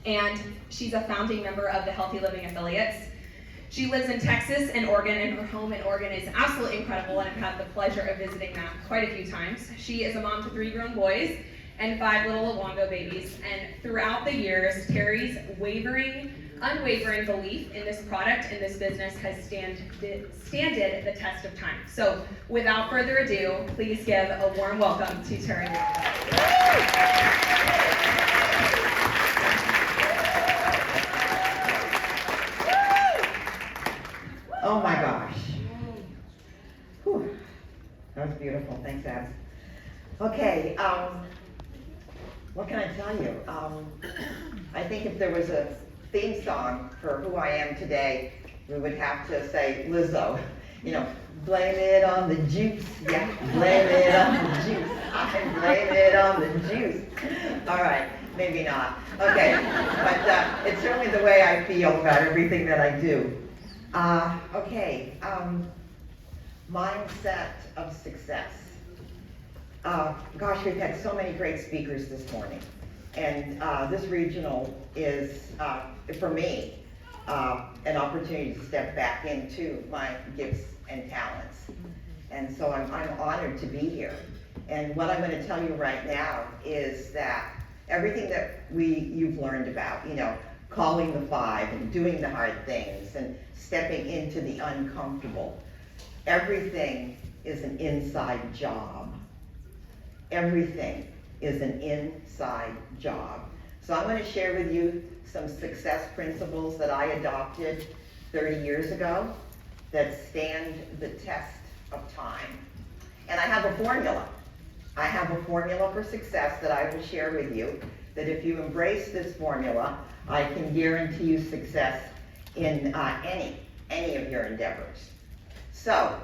and she's a founding member of the Healthy Living Affiliates. She lives in Texas and Oregon, and her home in Oregon is absolutely incredible, and I've had the pleasure of visiting that quite a few times. She is a mom to 3 grown boys and 5 little Luongo babies, and throughout the years, Terri's unwavering belief in this product and this business has standed the test of time. So without further ado, please give a warm welcome to Terri. Oh my gosh. Whew. That was beautiful. Thanks, Abs. Okay, what can I tell you? I think if there was a theme song for who I am today, we would have to say Lizzo. You know, blame it on the juice. Yeah, blame it on the juice. I blame it on the juice. All right, maybe not. Okay, but it's certainly the way I feel about everything that I do. Mindset of success. Gosh, we've had so many great speakers this morning. And this regional is, for me, an opportunity to step back into my gifts and talents. And so I'm honored to be here. And what I'm going to tell you right now is that everything that you've learned about, you know, calling the 5 and doing the hard things and stepping into the uncomfortable, everything is an inside job. Everything is an inside job. So I'm going to share with you some success principles that I adopted 30 years ago that stand the test of time. And I have a formula. I have a formula for success that I will share with you, that if you embrace this formula, I can guarantee you success in any of your endeavors. So,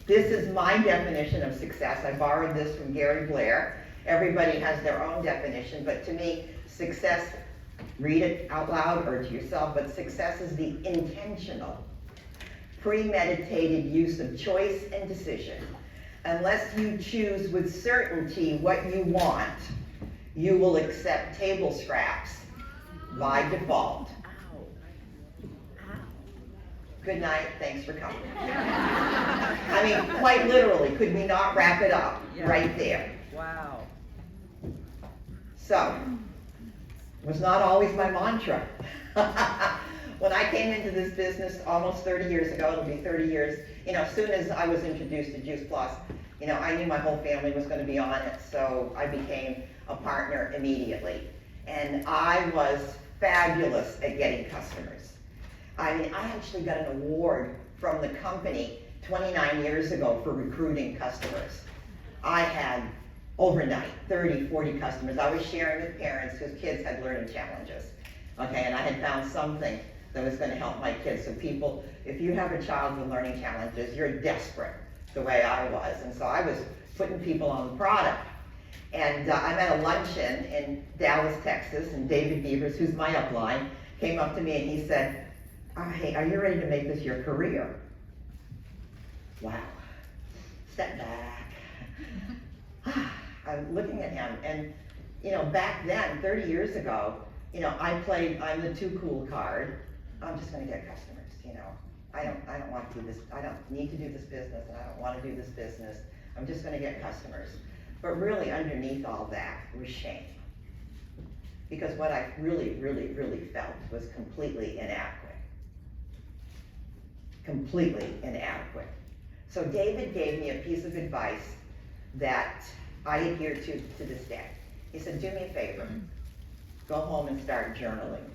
this is my definition of success. I borrowed this from Gary Blair. Everybody has their own definition, but to me, success, read it out loud or to yourself, but success is the intentional, premeditated use of choice and decision. Unless you choose with certainty what you want, you will accept table scraps by default. Good night, thanks for coming. I mean, quite literally, could we not wrap it up right there? Wow. So, it was not always my mantra. When I came into this business almost 30 years ago, it'll be 30 years, you know, as soon as I was introduced to Juice Plus, you know, I knew my whole family was going to be on it, so I became a partner immediately. And I was fabulous at getting customers. I mean, I actually got an award from the company 29 years ago for recruiting customers. I had overnight 30, 40 customers. I was sharing with parents whose kids had learning challenges. Okay, and I had found something that was going to help my kids. So people, if you have a child with learning challenges, you're desperate the way I was. And so I was putting people on the product. And I'm at a luncheon in Dallas, Texas, and David Beavers, who's my upline, came up to me and he said, hey, are you ready to make this your career? Wow. Step back. I'm looking at him, and you know, back then, 30 years ago, you know, I'm the too cool card. I'm just going to get customers, you know. I don't want to do this. I don't need to do this business, and I don't want to do this business. I'm just going to get customers. But really, underneath all that was shame, because what I really, really, really felt was completely inadequate. Completely inadequate. So David gave me a piece of advice that I adhere to this day. He said, do me a favor, go home and start journaling.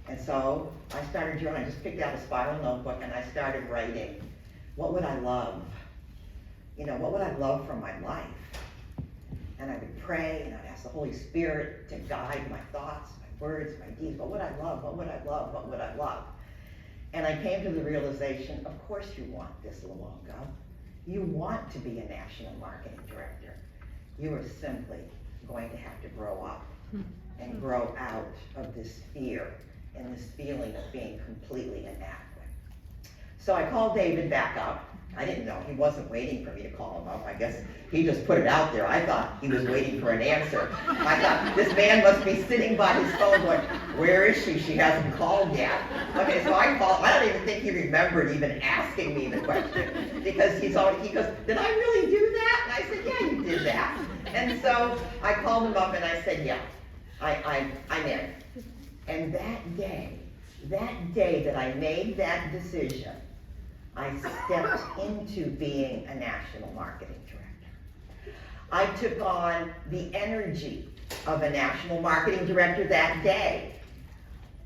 And so I started journaling. I just picked out a spiral notebook and I started writing, what would I love? You know, what would I love from my life? And I would pray and I'd ask the Holy Spirit to guide my thoughts, my words, my deeds. What would I love? What would I love? What would I love? And I came to the realization, of course you want this, Luongo. You want to be a national marketing director. You are simply going to have to grow up and grow out of this fear and this feeling of being completely inadequate. So I called David back up I didn't know, he wasn't waiting for me to call him up. I guess he just put it out there. I thought he was waiting for an answer. I thought, this man must be sitting by his phone going, where is she? She hasn't called yet. Okay, so I called. I don't even think he remembered even asking me the question, because he goes, did I really do that? And I said, yeah, you did that. And so I called him up and I said, yeah, I'm in. And that day that I made that decision, I stepped into being a national marketing director. I took on the energy of a national marketing director that day.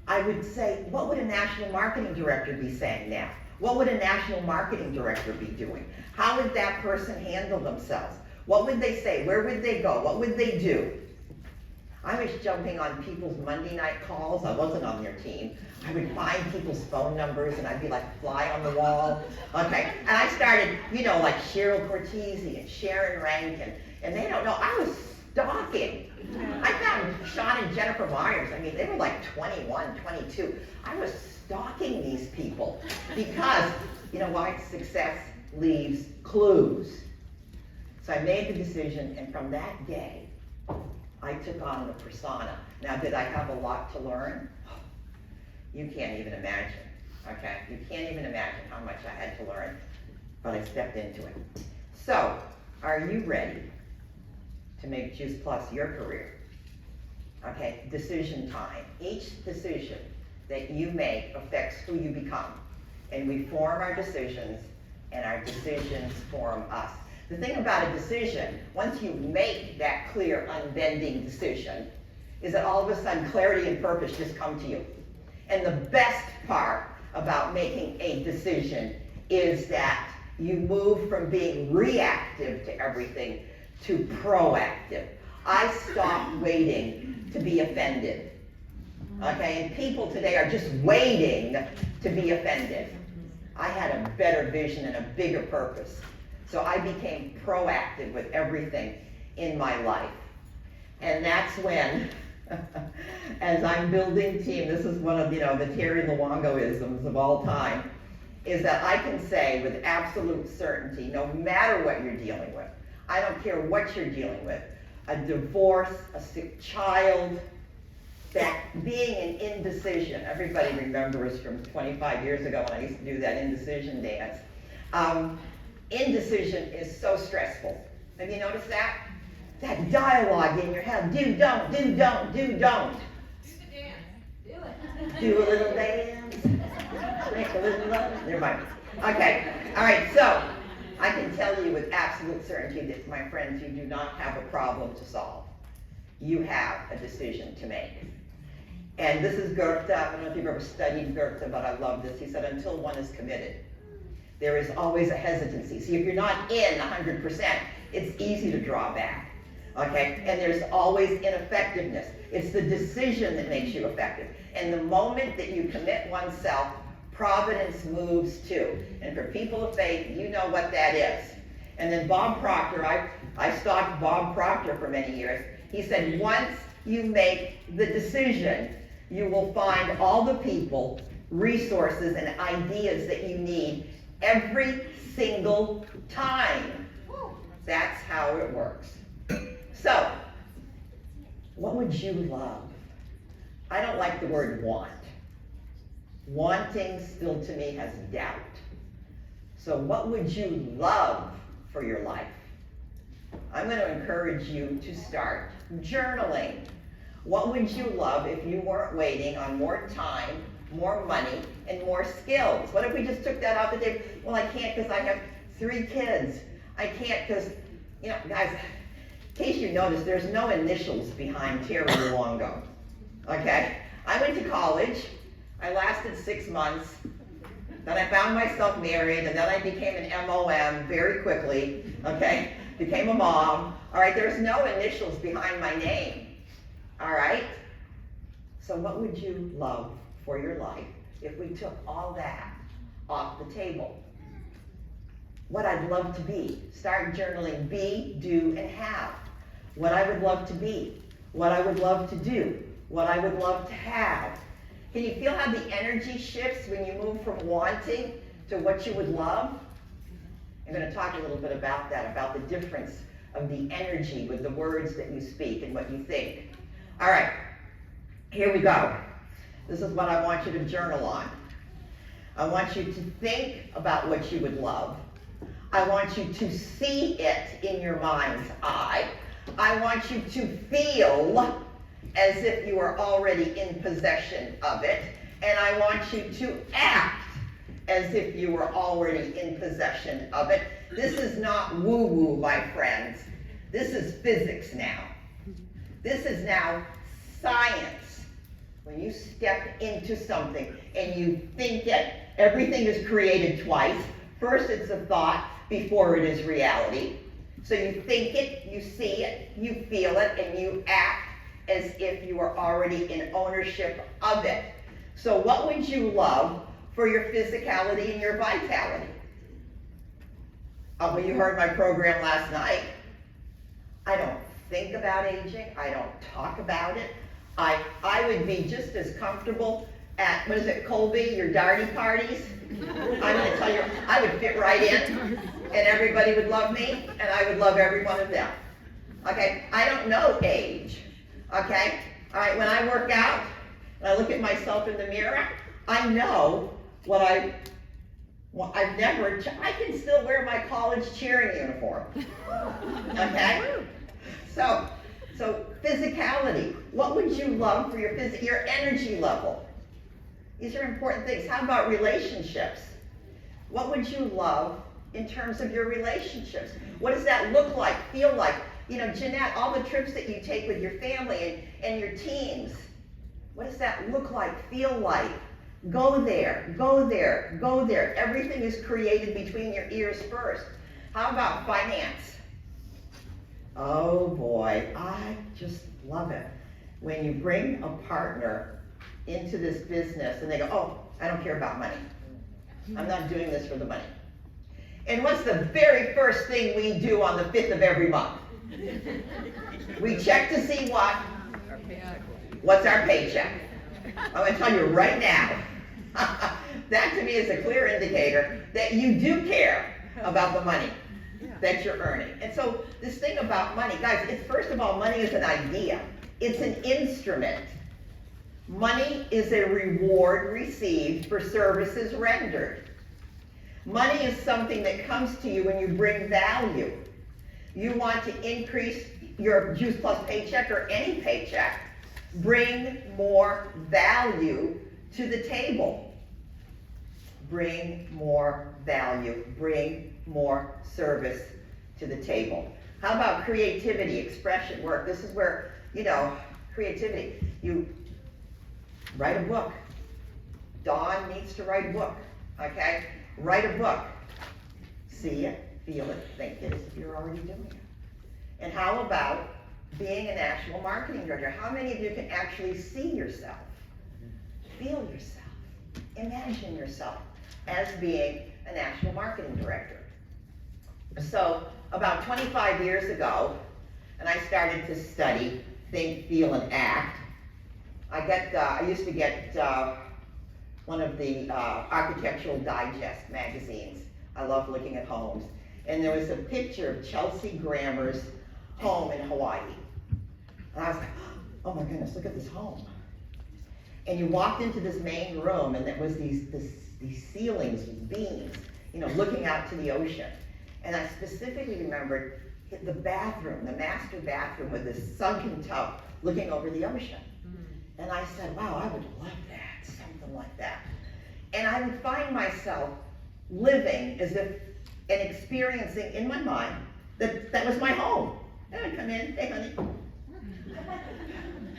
I would say, what would a national marketing director be saying now? What would a national marketing director be doing? How would that person handle themselves? What would they say? Where would they go? What would they do? I was jumping on people's Monday night calls. I wasn't on their team. I would find people's phone numbers and I'd be like a fly on the wall. Okay, and I started, like Cheryl Cortese and Sharon Rankin, and they don't know, I was stalking. I found Sean and Jennifer Myers. I mean, they were like 21, 22. I was stalking these people because, you know why? Success leaves clues. So I made the decision, and from that day, I took on the persona. Now, did I have a lot to learn? You can't even imagine, okay? You can't even imagine how much I had to learn, but I stepped into it. So, are you ready to make Juice Plus your career? Okay, decision time. Each decision that you make affects who you become. And we form our decisions, and our decisions form us. The thing about a decision, once you make that clear, unbending decision, is that all of a sudden clarity and purpose just come to you. And the best part about making a decision is that you move from being reactive to everything to proactive. I stopped waiting to be offended. Okay, and people today are just waiting to be offended. I had a better vision and a bigger purpose. So I became proactive with everything in my life. And that's when, as I'm building team, this is one of, the Terri Luongo-isms of all time, is that I can say with absolute certainty, no matter what you're dealing with, I don't care what you're dealing with, a divorce, a sick child, that being an indecision, everybody remembers from 25 years ago when I used to do that indecision dance. Indecision is so stressful. Have you noticed that? That dialogue in your head, do, don't, do, don't, do, don't. Do the dance. Do it. Do a little dance, make a little love. Never mind. Okay, all right, so I can tell you with absolute certainty that, my friends, you do not have a problem to solve. You have a decision to make. And this is Goethe. I don't know if you've ever studied Goethe, but I love this. He said, until one is committed, there is always a hesitancy. See, if you're not in 100%, it's easy to draw back, okay? And there's always ineffectiveness. It's the decision that makes you effective. And the moment that you commit oneself, providence moves too. And for people of faith, you know what that is. And then Bob Proctor, I stalked Bob Proctor for many years. He said, once you make the decision, you will find all the people, resources, and ideas that you need every single time. That's how it works. So, what would you love? I don't like the word want. Wanting still to me has doubt. So what would you love for your life? I'm going to encourage you to start journaling. What would you love if you weren't waiting on more time, more money, and more skills? What if we just took that off the table? Well, I can't because I have 3 kids. I can't because, guys, in case you noticed, there's no initials behind Terri Luongo. Okay? I went to college. I lasted 6 months. Then I found myself married, and then I became an MOM very quickly. Okay? Became a mom. All right? There's no initials behind my name. All right? So what would you love for your life if we took all that off the table? What I'd love to be. Start journaling. Be, do, and have. What I would love to be. What I would love to do. What I would love to have. Can you feel how the energy shifts when you move from wanting to what you would love? I'm going to talk a little bit about that, about the difference of the energy with the words that you speak and what you think. All right, here we go. This is what I want you to journal on. I want you to think about what you would love. I want you to see it in your mind's eye. I want you to feel as if you are already in possession of it. And I want you to act as if you were already in possession of it. This is not woo-woo, my friends. This is physics now. This is now science. When you step into something and you think it, everything is created twice. First it's a thought before it is reality. So you think it, you see it, you feel it, and you act as if you are already in ownership of it. So what would you love for your physicality and your vitality? Well, you heard my program last night. I don't think about aging. I don't talk about it. I would be just as comfortable at, what is it, Colby, your Darty parties? I'm going to tell you, I would fit right in, and everybody would love me, and I would love every one of them. Okay? I don't know age. Okay? All right, when I work out, and I look at myself in the mirror, I know what I can still wear my college cheering uniform. Okay? So physicality. What would you love for your energy level? These are important things. How about relationships? What would you love in terms of your relationships? What does that look like, feel like? You know, Jeanette, all the trips that you take with your family and your teams, what does that look like, feel like? Go there, go there, go there. Everything is created between your ears first. How about finance? Oh boy, I just love it. When you bring a partner into this business and they go, oh, I don't care about money. I'm not doing this for the money. And what's the very first thing we do on the 5th of every month? We check to see what? What's our paycheck? I'm going to tell you right now, that to me is a clear indicator that you do care about the money that you're earning. And so this thing about money, guys, it's first of all, money is an idea. It's an instrument. Money is a reward received for services rendered. Money is something that comes to you when you bring value. You want to increase your Juice Plus paycheck or any paycheck, bring more value to the table. Bring more value, bring more service to the table. How about creativity, expression, work? This is where, creativity. You write a book. Dawn needs to write a book, okay? Write a book. See it, feel it, think it as if you're already doing it. And how about being a national marketing director? How many of you can actually see yourself, feel yourself, imagine yourself as being a national marketing director? So about 25 years ago, and I started to study think, feel, and act. I used to get one of the Architectural Digest magazines. I love looking at homes. And there was a picture of Chelsea Grammer's home in Hawaii. And I was like, oh my goodness, look at this home. And you walked into this main room, and there was these ceilings with beams, looking out to the ocean. And I specifically remembered the bathroom, the master bathroom with this sunken tub looking over the ocean. And I said, wow, I would love that, something like that. And I would find myself living as if and experiencing in my mind that was my home. And I'd come in, hey honey,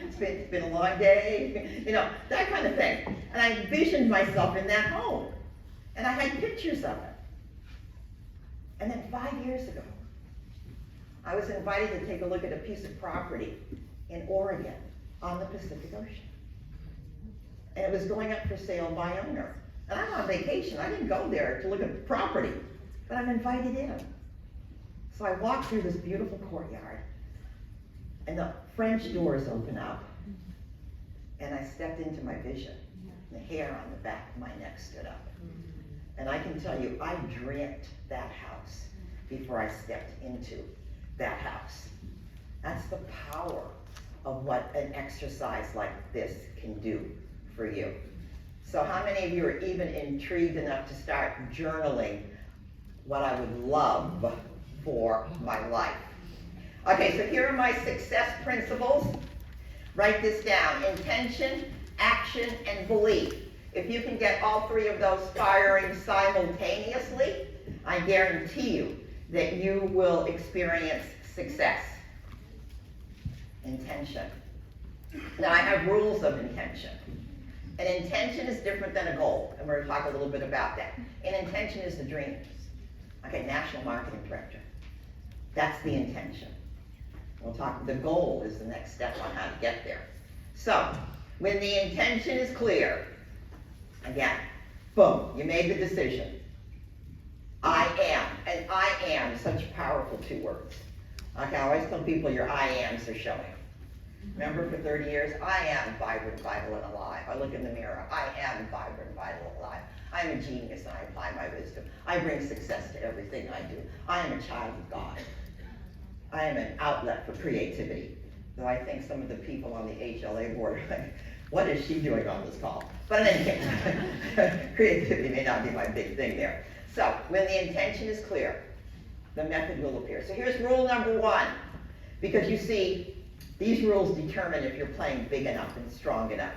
it's been a long day, that kind of thing. And I envisioned myself in that home. And I had pictures of it. And then 5 years ago, I was invited to take a look at a piece of property in Oregon on the Pacific Ocean. And it was going up for sale by owner. And I'm on vacation. I didn't go there to look at property, but I'm invited in. So I walked through this beautiful courtyard, and the French doors open up, and I stepped into my vision. The hair on the back of my neck stood up. And I can tell you, I dreamt that house before I stepped into that house. That's the power of what an exercise like this can do for you. So how many of you are even intrigued enough to start journaling what I would love for my life? Okay, so here are my success principles. Write this down: intention, action, and belief. If you can get all three of those firing simultaneously, I guarantee you that you will experience success. Intention. Now I have rules of intention. An intention is different than a goal, and we're going to talk a little bit about that. An intention is the dream. Okay, national marketing director. That's the intention. We'll talk, the goal is the next step on how to get there. So, when the intention is clear, again, boom, you made the decision. I am, and I am such powerful two words. Okay, I always tell people your I ams are showing. Remember, for 30 years, I am vibrant, vital, and alive. I look in the mirror, I am vibrant, vital, and alive. I am a genius, and I apply my wisdom. I bring success to everything I do. I am a child of God. I am an outlet for creativity. Though I think some of the people on the HLA board are like, what is she doing on this call? But in any case, creativity may not be my big thing there. So, when the intention is clear, the method will appear. So here's rule number one, because you see, these rules determine if you're playing big enough and strong enough.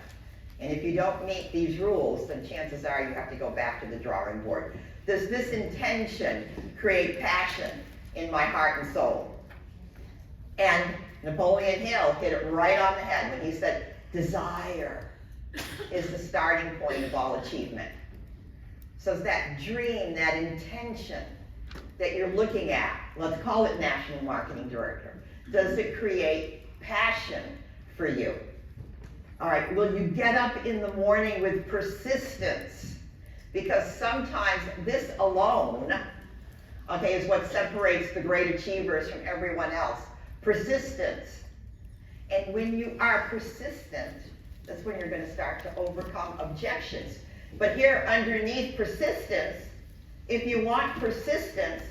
And if you don't meet these rules, then chances are you have to go back to the drawing board. Does this intention create passion in my heart and soul? And Napoleon Hill hit it right on the head when he said, desire is the starting point of all achievement. So it's that dream, that intention that you're looking at, let's call it national marketing director. Does it create passion for you? All right, will you get up in the morning with persistence? Because sometimes this alone, okay, is what separates the great achievers from everyone else. Persistence. And when you are persistent, that's when you're going to start to overcome objections. But here underneath persistence, if you want persistence,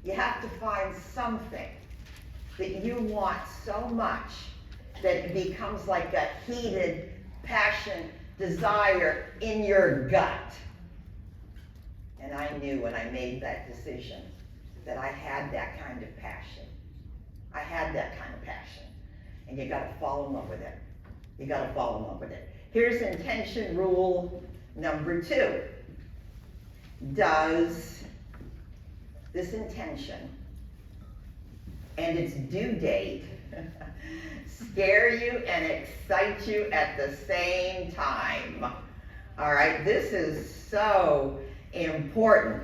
you have to find something that you want so much that it becomes like a heated passion, desire in your gut. And I knew when I made that decision that I had that kind of passion. I had that kind of passion. And you gotta fall in love with it. You gotta fall in love with it. Here's intention rule number 2. Does this intention and its due date scare you and excite you at the same time? All right, this is so important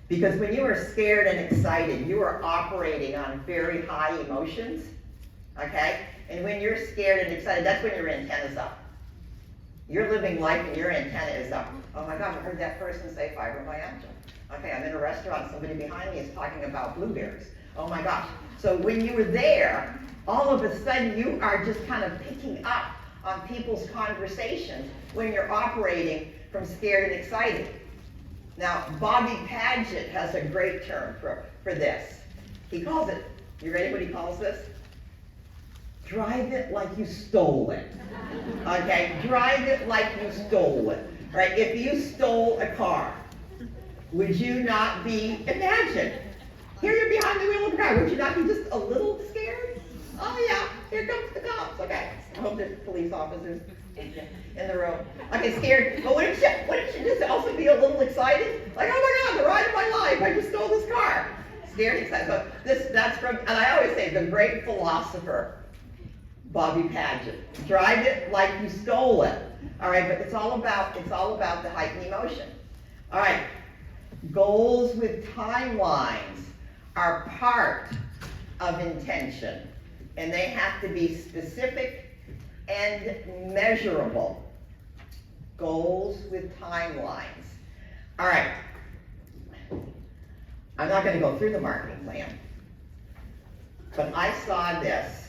because when you are scared and excited, you are operating on very high emotions, okay? And when you're scared and excited, that's when your antenna's up. You're living life and your antenna is up. Oh my gosh, I heard that person say fibromyalgia. Okay, I'm in a restaurant, somebody behind me is talking about blueberries. Oh my gosh. So when you were there, all of a sudden you are just kind of picking up on people's conversations when you're operating from scared and excited. Now, Bobby Paget has a great term for this. He calls it, you ready what he calls this? Drive it like you stole it. Okay, drive it like you stole it. Right? If you stole a car, would you not be, imagine, here you're behind the wheel of the car, would you not be just a little scared? Oh yeah, here comes the cops. Okay, I hope there's police officers in the room. Okay, scared, but wouldn't you just also be a little excited? Like, oh my God, the ride of my life, I just stole this car. Scared, excited. So that's from, and I always say, the great philosopher, Bobby Paget. Drive it like you stole it. All right, but it's all about the heightened emotion. All right, goals with timelines are part of intention, and they have to be specific and measurable. Goals with timelines. All right, I'm not going to go through the marketing plan, but I saw this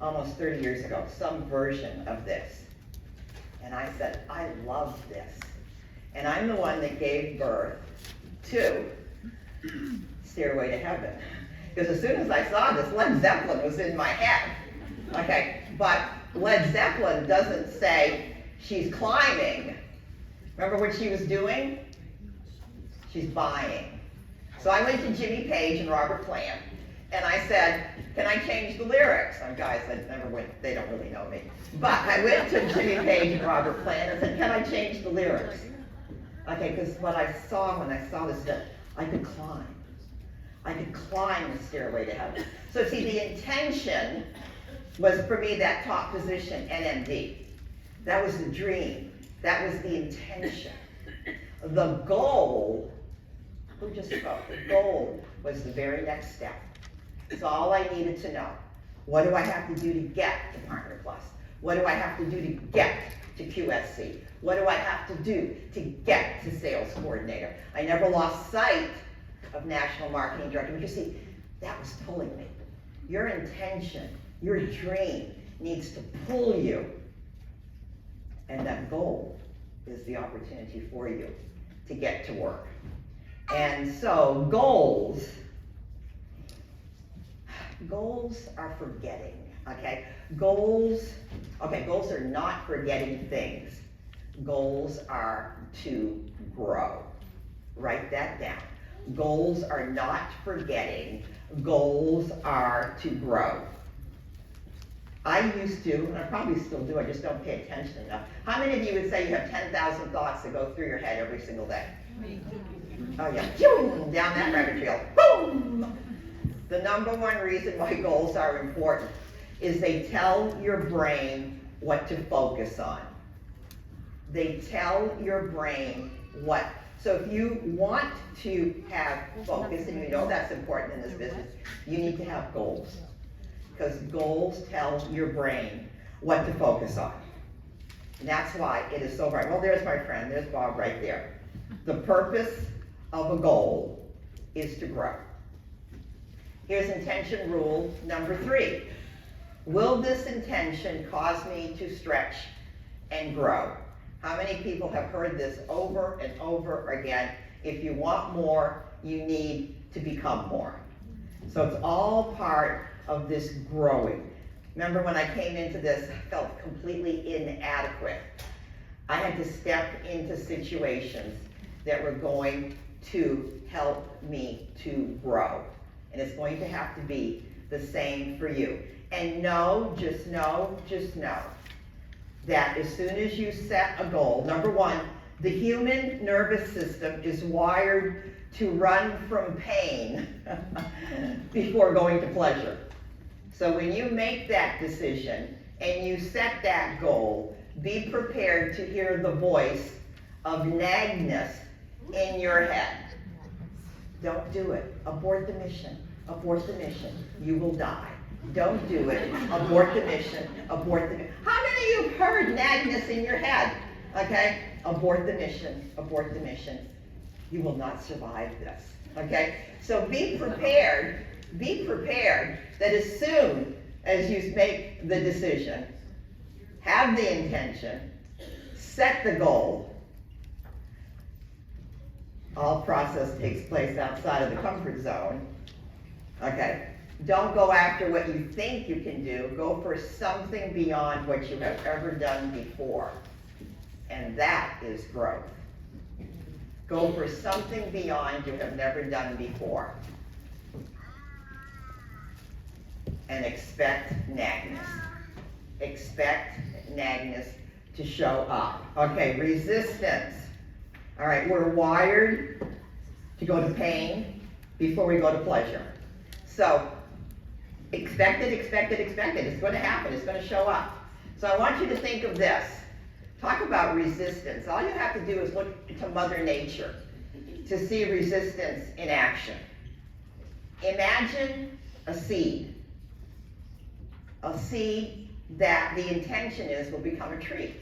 almost 30 years ago, some version of this. And I said, I love this. And I'm the one that gave birth to Stairway to Heaven. Because as soon as I saw this, Led Zeppelin was in my head. Okay, but Led Zeppelin doesn't say she's climbing. Remember what she was doing? She's buying. So I went to Jimmy Page and Robert Plant, and I said, can I change the lyrics? And guys, I never went, they don't really know me. But I went to Jimmy Page and Robert Plant and said, can I change the lyrics? Okay, because what I saw when I saw this, that I could climb. I could climb the Stairway to Heaven. So see, the intention was for me that top position, NMD. That was the dream. That was the intention. The goal, who just spoke? The goal was the very next step. It's all I needed to know. What do I have to do to get to Partner Plus? What do I have to do to get to QSC? What do I have to do to get to Sales Coordinator? I never lost sight of National Marketing Director, because see, that was pulling me. Your intention, your dream needs to pull you. And that goal is the opportunity for you to get to work. And so goals are forgetting, okay? Goals are not forgetting things. Goals are to grow. Write that down. Goals are not forgetting. Goals are to grow. I used to, and I probably still do, I just don't pay attention enough. How many of you would say you have 10,000 thoughts that go through your head every single day? Oh yeah, down that rabbit trail, boom! The number one reason why goals are important is they tell your brain what to focus on. They tell your brain what. So if you want to have focus, and you know that's important in this business, you need to have goals. Because goals tell your brain what to focus on. And that's why it is so bright. Well, there's my friend, there's Bob right there. The purpose of a goal is to grow. Here's intention rule number 3. Will this intention cause me to stretch and grow? How many people have heard this over and over again? If you want more, you need to become more. So it's all part of this growing. Remember when I came into this, I felt completely inadequate. I had to step into situations that were going to help me to grow. And it's going to have to be the same for you. And just know that as soon as you set a goal, number 1, the human nervous system is wired to run from pain before going to pleasure. So when you make that decision and you set that goal, be prepared to hear the voice of nagness in your head. Don't do it. Abort the mission. Abort the mission. You will die. Don't do it. Abort the mission. Abort the mission. How many of you have heard nagness in your head? Okay? Abort the mission. Abort the mission. You will not survive this. Okay? So be prepared. Be prepared that as soon as you make the decision, have the intention, set the goal, all process takes place outside of the comfort zone. Okay? Don't go after what you think you can do. Go for something beyond what you have ever done before. And that is growth. Go for something beyond you have never done before. And expect nagness. Expect nagness to show up. Okay, resistance. All right, we're wired to go to pain before we go to pleasure. So, expect it. It's going to happen. It's going to show up. So I want you to think of this. Talk about resistance. All you have to do is look to Mother Nature to see resistance in action. Imagine a seed. A seed that the intention is will become a tree.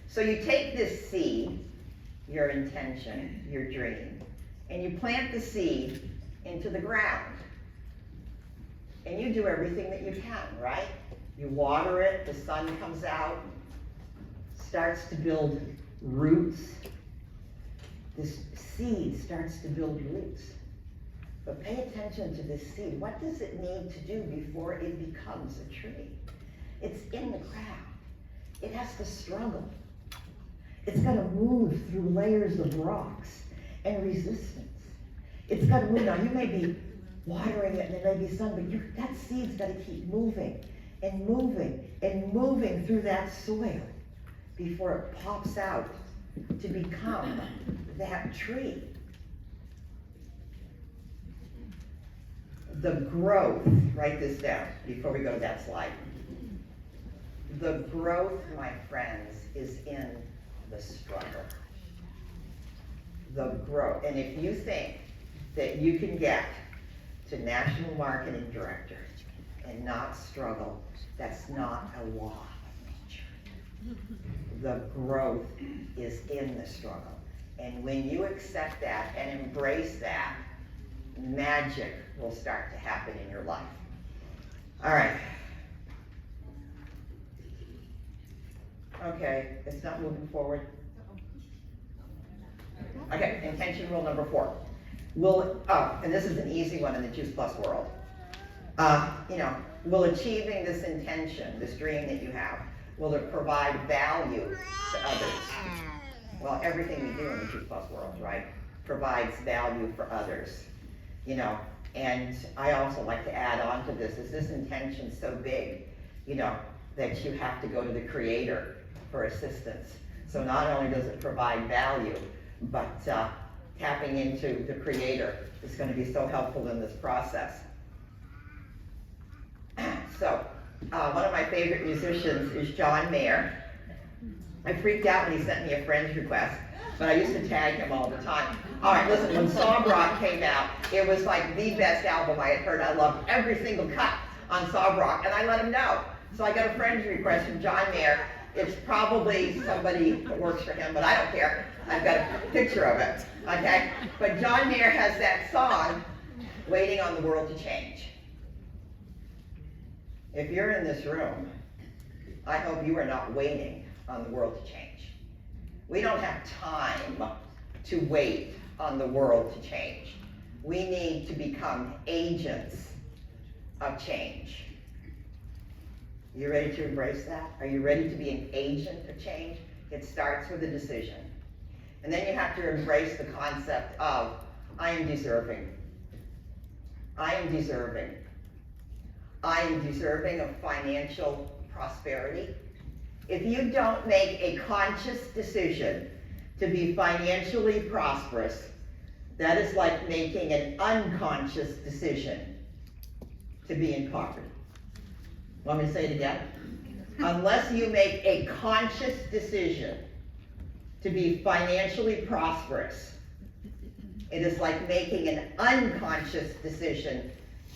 So you take this seed, your intention, your dream, and you plant the seed into the ground. And you do everything that you can, right? You water it, the sun comes out, starts to build roots, this seed starts to build roots. But pay attention to this seed. What does it need to do before it becomes a tree? It's in the ground. It has to struggle. It's got to move through layers of rocks and resistance. It's got to move. Now, you may be watering it and there may be sun, but that seed's got to keep moving and moving and moving through that soil before it pops out to become that tree. The growth, write this down before we go to that slide. The growth, my friends, is in the struggle. The growth. And if you think that you can get to national marketing director and not struggle, that's not a law of nature. The growth is in the struggle. And when you accept that and embrace that, magic will start to happen in your life. All right. Okay, it's not moving forward. Okay, intention rule number 4. And this is an easy one in the Juice Plus world. Will achieving this intention, this dream that you have, will it provide value to others? Well, everything we do in the Juice Plus world, right, provides value for others. And I also like to add on to this, is this intention so big, that you have to go to the Creator for assistance. So not only does it provide value, but tapping into the Creator is going to be so helpful in this process. So, one of my favorite musicians is John Mayer. I freaked out when he sent me a friend's request, but I used to tag him all the time. All right, listen, when Sob Rock came out, it was like the best album I had heard. I loved every single cut on Sob Rock, and I let him know. So I got a friend's request from John Mayer. It's probably somebody that works for him, but I don't care. I've got a picture of it, okay? But John Mayer has that song, Waiting on the World to Change. If you're in this room, I hope you are not waiting on the world to change. We don't have time to wait on the world to change. We need to become agents of change. You ready to embrace that? Are you ready to be an agent of change? It starts with a decision. And then you have to embrace the concept of, I am deserving. I am deserving. I am deserving of financial prosperity. If you don't make a conscious decision to be financially prosperous, that is like making an unconscious decision to be in poverty. Want me to say it again? Unless you make a conscious decision to be financially prosperous, it is like making an unconscious decision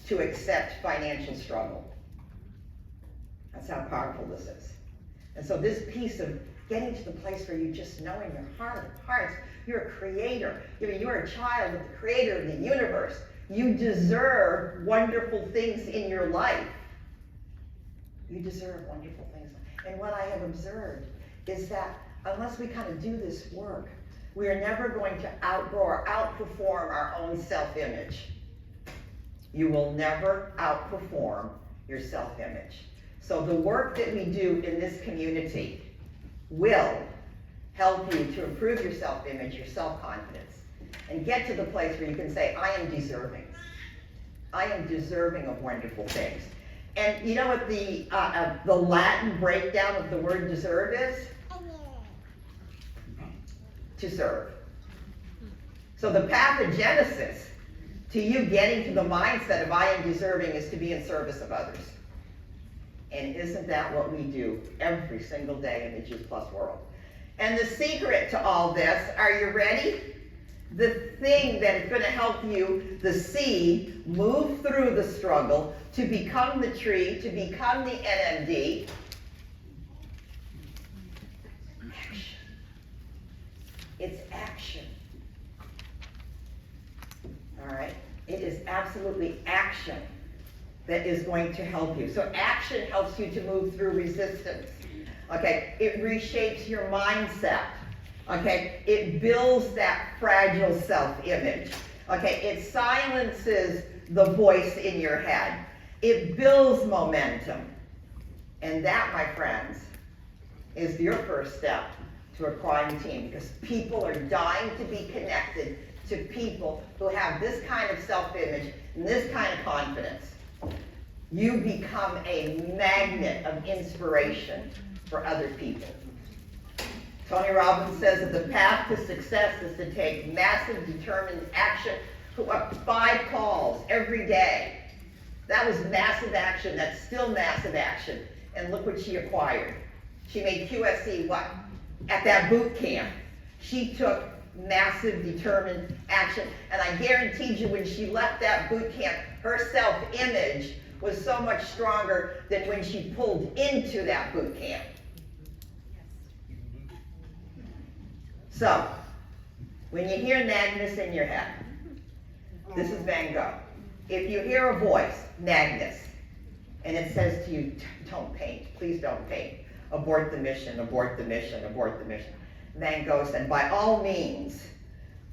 to accept financial struggle. That's how powerful this is. And so this piece of getting to the place where you just know in your heart of hearts, you're a creator. You're a child of the Creator of the universe. You deserve wonderful things in your life. You deserve wonderful things. And what I have observed is that unless we kind of do this work, we are never going to outgrow or outperform our own self-image. You will never outperform your self-image. So the work that we do in this community will help you to improve your self-image, your self-confidence, and get to the place where you can say, I am deserving. I am deserving of wonderful things. And you know what the Latin breakdown of the word deserve is? To serve. So the pathogenesis to you getting to the mindset of I am deserving is to be in service of others. And isn't that what we do every single day in the Juice Plus world? And the secret to all this, are you ready? The thing that is going to help you, the seed, move through the struggle to become the tree, to become the NMD. Action. It's action. All right? It is absolutely action that is going to help you. So action helps you to move through resistance. Okay? It reshapes your mindset. Okay, it builds that fragile self-image. Okay, it silences the voice in your head. It builds momentum. And that, my friends, is your first step to a crime team, because people are dying to be connected to people who have this kind of self-image and this kind of confidence. You become a magnet of inspiration for other people. Tony Robbins says that the path to success is to take massive, determined action. 5 calls every day. That was massive action. That's still massive action. And look what she acquired. She made QSC what? At that boot camp. She took massive, determined action. And I guaranteed you when she left that boot camp, her self-image was so much stronger than when she pulled into that boot camp. So, when you hear nagness in your head, this is Van Gogh. If you hear a voice, nagness, and it says to you, don't paint, please don't paint. Abort the mission, abort the mission, abort the mission. Van Gogh said, by all means,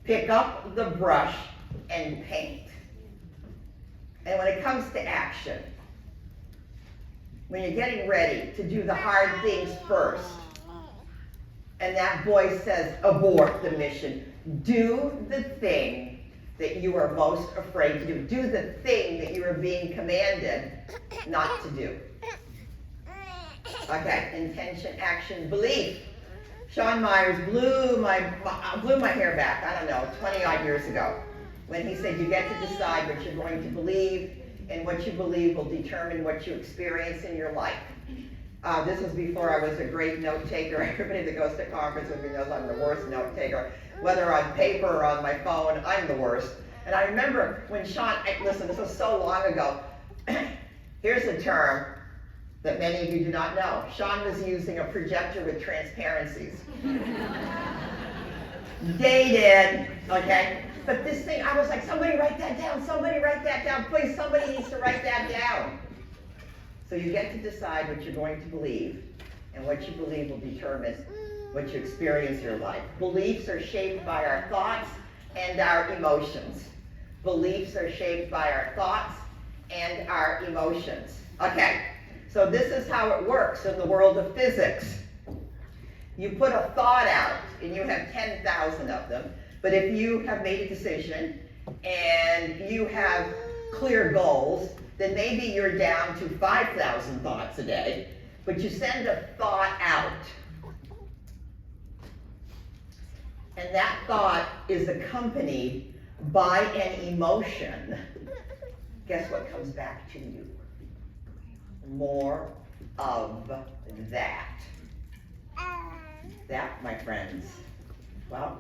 pick up the brush and paint. And when it comes to action, when you're getting ready to do the hard things first, and that voice says, abort the mission, do the thing that you are most afraid to do. Do the thing that you are being commanded not to do. Okay, intention, action, belief. Sean Myers blew my hair back, I don't know, 20 odd years ago, when he said you get to decide what you're going to believe, and what you believe will determine what you experience in your life. This was before I was a great note taker. Everybody that goes to conference with me knows I'm the worst note taker. Whether on paper or on my phone, I'm the worst. And I remember when Sean, listen, this was so long ago. Here's a term that many of you do not know. Sean was using a projector with transparencies. Dated, okay? But this thing, I was like, somebody write that down, somebody write that down, please, somebody needs to write that down. So you get to decide what you're going to believe, and what you believe will determine what you experience in your life. Beliefs are shaped by our thoughts and our emotions. Beliefs are shaped by our thoughts and our emotions. Okay, so this is how it works in the world of physics. You put a thought out, and you have 10,000 of them, but if you have made a decision, and you have clear goals, then maybe you're down to 5,000 thoughts a day, but you send a thought out. And that thought is accompanied by an emotion. Guess what comes back to you? More of that. That, my friends, well,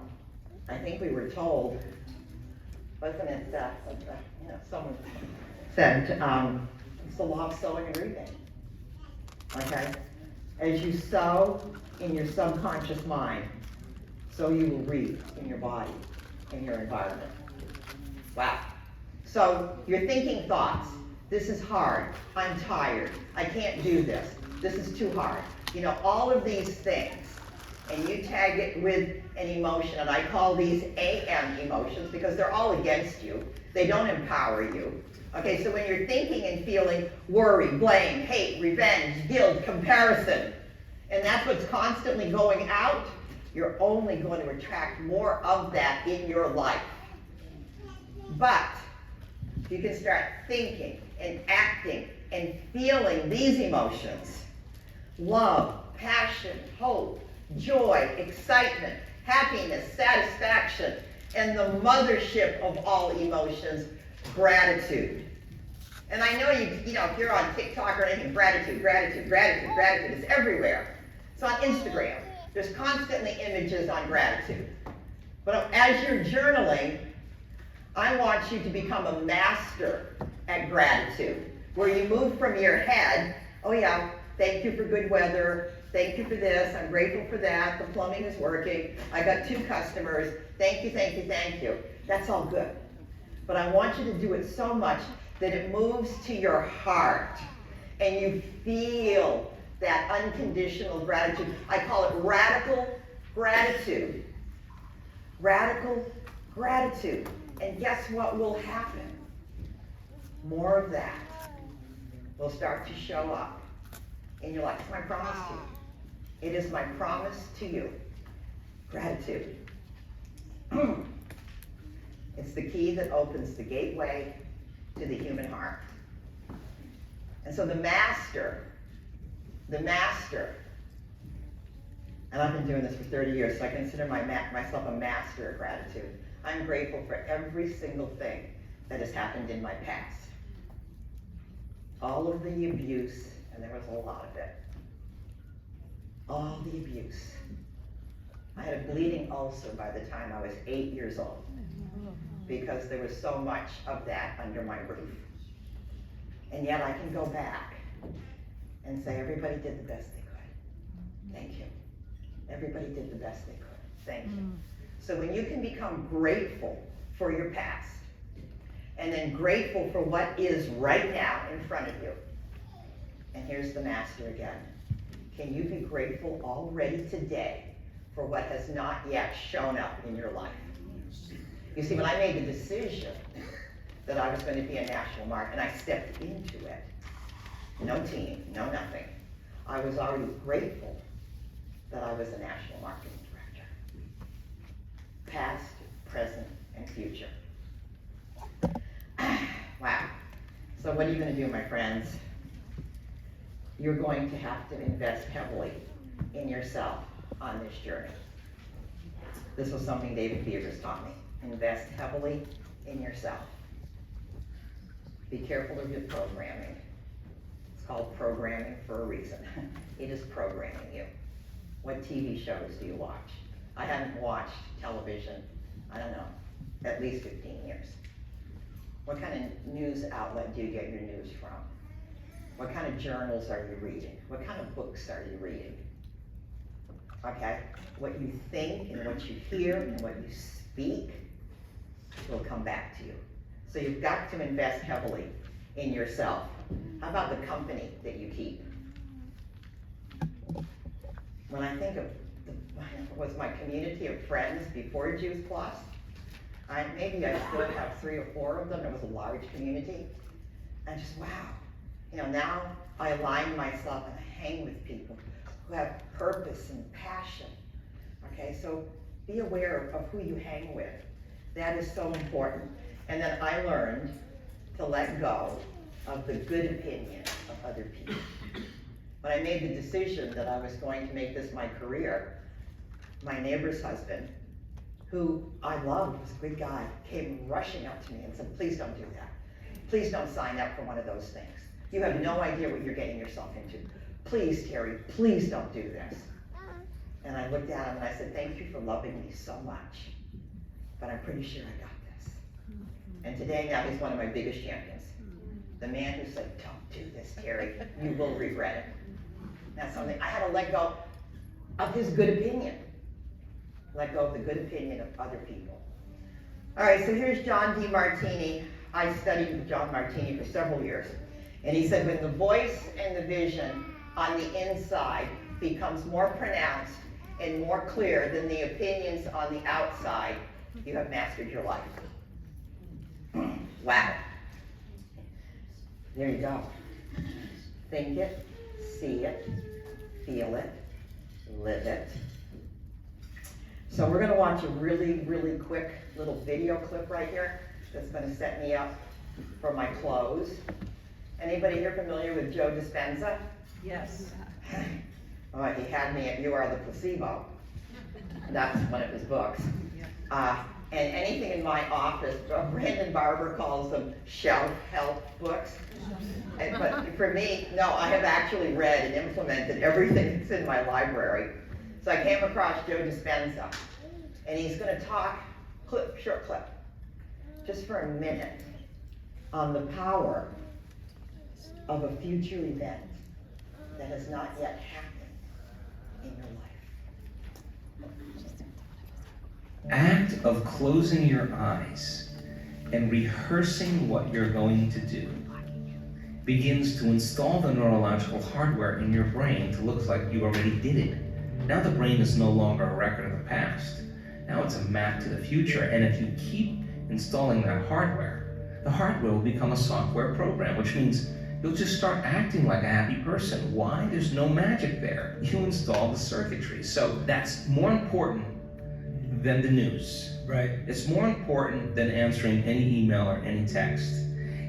I think we were told, wasn't it, someone said, it's the law of sowing and reaping, okay? As you sow in your subconscious mind, so you will reap in your body, in your environment. Wow. So you're thinking thoughts. This is hard. I'm tired. I can't do this. This is too hard. You know, all of these things. And you tag it with an emotion, and I call these AM emotions because they're all against you. They don't empower you. Okay, so when you're thinking and feeling worry, blame, hate, revenge, guilt, comparison, and that's what's constantly going out, you're only going to attract more of that in your life. But you can start thinking and acting and feeling these emotions: love, passion, hope, joy, excitement, happiness, satisfaction, and the mothership of all emotions, gratitude. And I know you know, if you're on TikTok or anything, gratitude, gratitude, gratitude, gratitude is everywhere. It's on Instagram. There's constantly images on gratitude. But as you're journaling, I want you to become a master at gratitude, where you move from your head, oh yeah, thank you for good weather, thank you for this, I'm grateful for that, the plumbing is working, I got 2 customers, thank you, thank you, thank you. That's all good. But I want you to do it so much that it moves to your heart, and you feel that unconditional gratitude. I call it radical gratitude. Radical gratitude. And guess what will happen? More of that will start to show up in your life. It's my promise to you. It is my promise to you. Gratitude. It's the key that opens the gateway to the human heart. And so the master, and I've been doing this for 30 years, so I consider myself a master of gratitude. I'm grateful for every single thing that has happened in my past. All of the abuse, and there was a lot of it. All the abuse. I had a bleeding ulcer by the time I was 8 years old because there was so much of that under my roof. And yet I can go back and say everybody did the best they could. Thank you. Everybody did the best they could. Thank you. So when you can become grateful for your past, and then grateful for what is right now in front of you, and here's the master again. Can you be grateful already today for what has not yet shown up in your life? You see, when I made the decision that I was going to be a national marketer, and I stepped into it, no team, no nothing, I was already grateful that I was a national marketing director. Past, present, and future. Wow. So what are you going to do, my friends? You're going to have to invest heavily in yourself on this journey. This was something David Beavers taught me. Invest heavily in yourself. Be careful of your programming. It's called programming for a reason. It is programming you. What TV shows do you watch? I haven't watched television, I don't know, at least 15 years. What kind of news outlet do you get your news from? What kind of journals are you reading? What kind of books are you reading? Okay? What you think and what you hear and what you speak will come back to you. So you've got to invest heavily in yourself. How about the company that you keep? When I think of was my community of friends before Juice Plus, maybe I still have 3 or 4 of them. It was a large community. And just, wow. You know, now I align myself and I hang with people who have purpose and passion. Okay, so be aware of who you hang with. That is so important. And then I learned to let go of the good opinion of other people. When I made the decision that I was going to make this my career, my neighbor's husband, who I loved, was a good guy, came rushing up to me and said, please don't do that. Please don't sign up for one of those things. You have no idea what you're getting yourself into. Please, Terri, please don't do this. And I looked at him and I said, thank you for loving me so much, but I'm pretty sure I got this. And today now he's one of my biggest champions. The man who said, don't do this, Terri, you will regret it. That's something, I had to let go of his good opinion. Let go of the good opinion of other people. All right, so here's John D. Martini. I studied with John Martini for several years. And he said, when the voice and the vision on the inside becomes more pronounced and more clear than the opinions on the outside, you have mastered your life. Wow. There you go. Think it, see it, feel it, live it. So we're going to watch a really, really quick little video clip right here that's going to set me up for my close. Anybody here familiar with Joe Dispenza? Yes. Oh, he had me at You Are the Placebo. That's one of his books. And anything in my office, Brandon Barber calls them shelf-help books. But for me, no, I have actually read and implemented everything that's in my library. So I came across Joe Dispenza, and he's going to talk, short clip, just for a minute, on the power of a future event that has not yet happened in your life. Act of closing your eyes and rehearsing what you're going to do begins to install the neurological hardware in your brain to look like you already did it Now the brain is no longer a record of the past. Now it's a map to the future, and if you keep installing that hardware, the hardware will become a software program, which means you'll just start acting like a happy person. Why? There's no magic there. You install the circuitry. So that's more important than the news. Right. It's more important than answering any email or any text.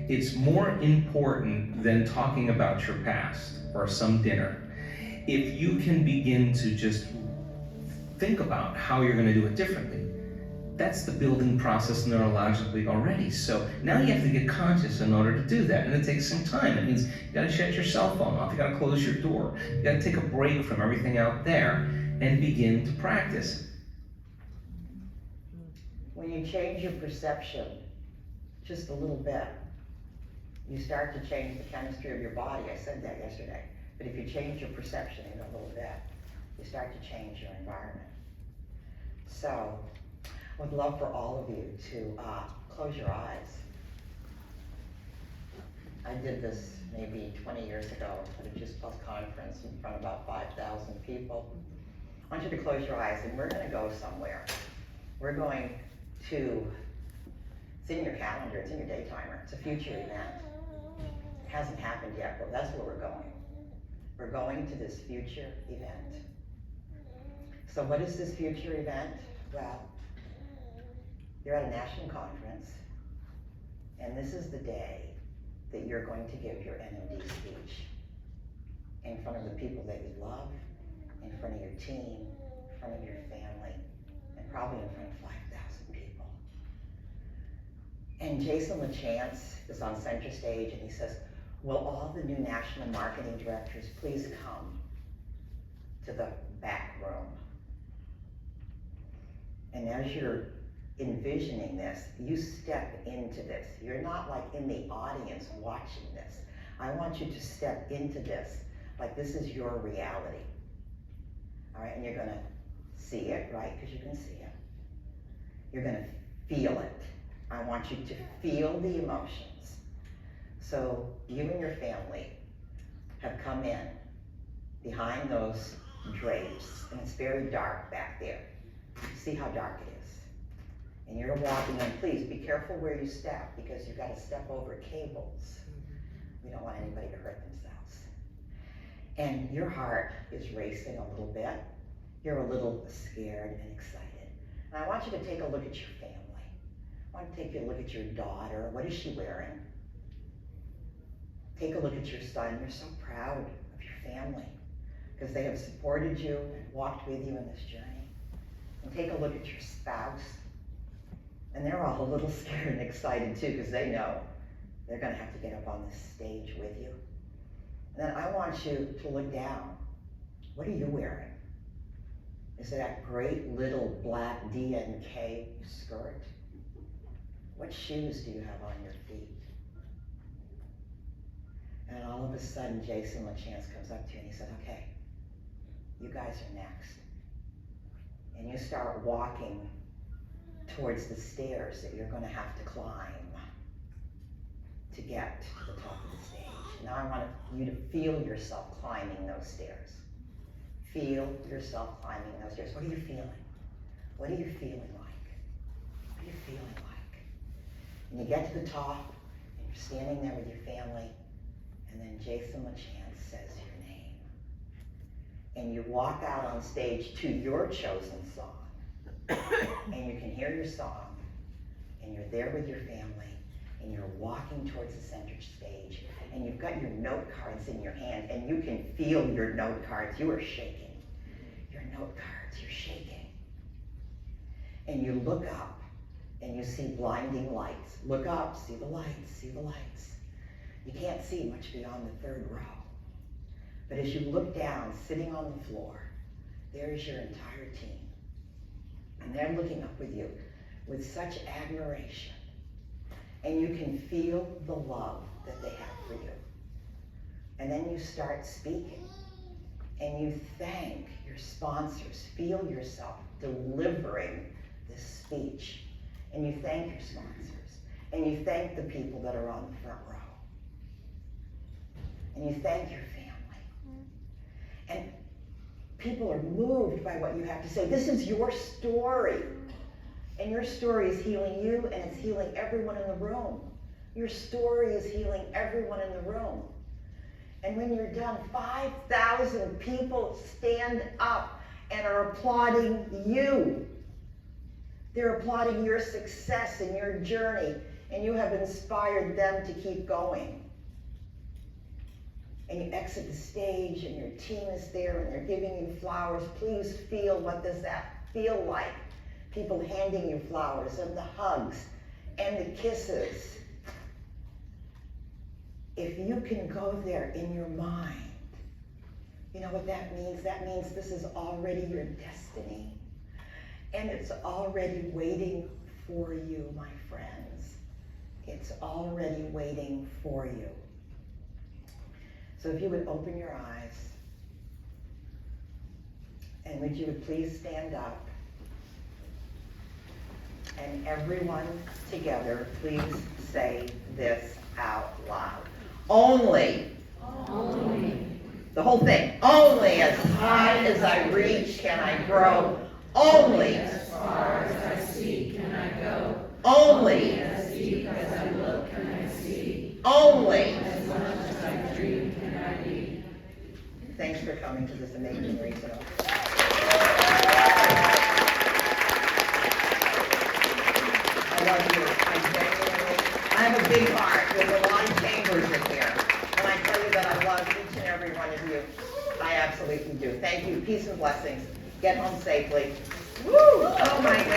It's more important than talking about your past or some dinner. If you can begin to just think about how you're going to do it differently, that's the building process neurologically already. So now you have to get conscious in order to do that, and it takes some time. It means you got to shut your cell phone off, you got to close your door, you got to take a break from everything out there and begin to practice. When you change your perception just a little bit, you start to change the chemistry of your body. I said that yesterday. But if you change your perception in a little bit, you start to change your environment. So, I would love for all of you to close your eyes. I did this maybe 20 years ago at a Just Plus conference in front of about 5,000 people. I want you to close your eyes, and we're going to go somewhere. We're going to, it's in your calendar, it's in your day timer, it's a future event. It hasn't happened yet, but that's where we're going. We're going to this future event. So what is this future event? Well, you're at a national conference, and this is the day that you're going to give your NMD speech in front of the people that you love, in front of your team, in front of your family, and probably in front of 5,000 people. And Jason LaChance is on center stage, and he says, will all the new national marketing directors please come to the back room? And as you're envisioning this, you step into this. You're not like in the audience watching this. I want you to step into this like this is your reality. All right, and you're gonna see it, right? Because you can see it. You're gonna feel it. I want you to feel the emotions. So you and your family have come in behind those drapes, and it's very dark back there. See how dark it is. And you're walking in. Please be careful where you step, because you've got to step over cables. We don't want anybody to hurt themselves. And your heart is racing a little bit. You're a little scared and excited. And I want you to take a look at your family. I want to take a look at your daughter. What is she wearing? Take a look at your son. You're so proud of your family because they have supported you and walked with you in this journey. And take a look at your spouse. And they're all a little scared and excited too, because they know they're going to have to get up on this stage with you. And then I want you to look down. What are you wearing? Is it that great little black DNK skirt? What shoes do you have on your feet? And all of a sudden, Jason LaChance comes up to you and he said, okay, you guys are next. And you start walking towards the stairs that you're going to have to climb to get to the top of the stage. Now I want you to feel yourself climbing those stairs. Feel yourself climbing those stairs. What are you feeling? What are you feeling like? What are you feeling like? And you get to the top, and you're standing there with your family, and then Jason LaChance says your name. And you walk out on stage to your chosen song. And you can hear your song, and you're there with your family, and you're walking towards the center stage, and you've got your note cards in your hand, and you can feel your note cards. You are shaking. Your note cards, you're shaking. And you look up, and you see blinding lights. Look up, see the lights, see the lights. You can't see much beyond the third row. But as you look down, sitting on the floor, there is your entire team. And they're looking up with you with such admiration. And you can feel the love that they have for you. And then you start speaking. And you thank your sponsors. Feel yourself delivering this speech. And you thank your sponsors. And you thank the people that are on the front row. And you thank your family. And People are moved by what you have to say. This is your story. And your story is healing you, and it's healing everyone in the room. Your story is healing everyone in the room. And when you're done, 5,000 people stand up and are applauding you. They're applauding your success and your journey, and you have inspired them to keep going. And you exit the stage, and your team is there, and they're giving you flowers. Please feel, what does that feel like? People handing you flowers, and the hugs, and the kisses. If you can go there in your mind, you know what that means? That means this is already your destiny. And it's already waiting for you, my friends. It's already waiting for you. So if you would open your eyes, and would you please stand up, and everyone together, please say this out loud. Only. The whole thing. Only as high as I reach can I grow. Only As far as I see can I go. Only As deep as I look can I see. Only. As much as I dream can I be. Thanks for coming to this amazing regional. I love you. I have a big heart. There's a lot of chambers in here. And I tell you that I love each and every one of you. I absolutely do. Thank you. Peace and blessings. Get home safely. Woo! Oh my goodness.